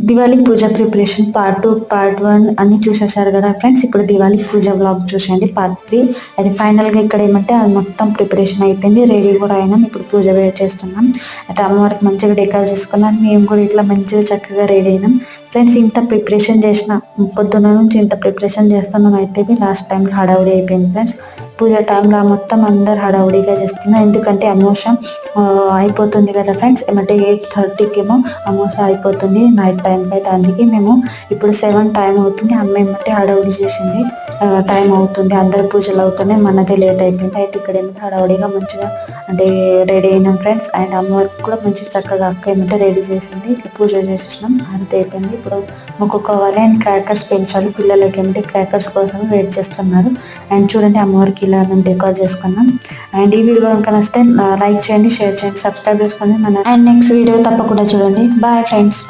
దివాళీ పూజ preparation part 2 part 1 అన్ని చూసేసారు కదా friends. ఇప్పుడు దివాళీ పూజ వ్లాగ్ చూసేయండి పార్ట్ 3. అది ఫైనల్గా ఇక్కడ ఏమంటే అది మొత్తం ప్రిపరేషన్ అయిపోయింది, రెడీ కూడా అయినాం. ఇప్పుడు పూజ చేస్తున్నాం. అయితే అమ్మవారికి మంచిగా డెకరేట్ చేసుకున్నాం. మేము కూడా ఇట్లా మంచిగా చక్కగా రెడీ అయినాం ఫ్రెండ్స్. ఇంత ప్రిపరేషన్ చేసిన పొద్దున్న నుంచి ఇంత ప్రిపరేషన్ చేస్తున్నాం. అయితే లాస్ట్ టైంలో హడావుడి అయిపోయింది ఫ్రెండ్స్. పూజ టైంలో మొత్తం అందరు హడావుడిగా చేస్తున్నాం. ఎందుకంటే అమోషం అయిపోతుంది కదా ఫ్రెండ్స్. ఏమంటే 8:30కి ఏమో అమోష అయిపోతుంది నైట్ టైంకి. అయితే అందుకే మేము ఇప్పుడు 7 టైం అవుతుంది. అమ్మ ఏమంటే హడావుడి చేసింది, టైం అవుతుంది, అందరి పూజలు అవుతున్నాయి, మనదే లేట్ అయిపోయింది. అయితే ఇక్కడ ఏమంటే హడావుడిగా మంచిగా అంటే రెడీ అయినాం ఫ్రెండ్స్. అండ్ అమ్మవారికి కూడా మంచిగా చక్కగా అక్క ఏమంటే రెడీ చేసింది. ఇట్లా పూజ చేసేసినాం, అంతే అయిపోయింది. ఇప్పుడు మొక్కుకోవాలి అండ్ క్రాకర్స్ పెంచాలి. పిల్లలకి ఏమంటే క్రాకర్స్ కోసం వెయిట్ చేస్తున్నారు. అండ్ చూడండి అమ్మవారికి ఇలా మేము డెకరేట్ చేసుకున్నాం. అండ్ ఈ వీడియో కనుక నచ్చితే లైక్ చేయండి, షేర్ చేయండి, సబ్స్క్రైబ్ చేసుకోండి అండ్ నెక్స్ట్ వీడియో తప్పకుండా చూడండి. Bye friends.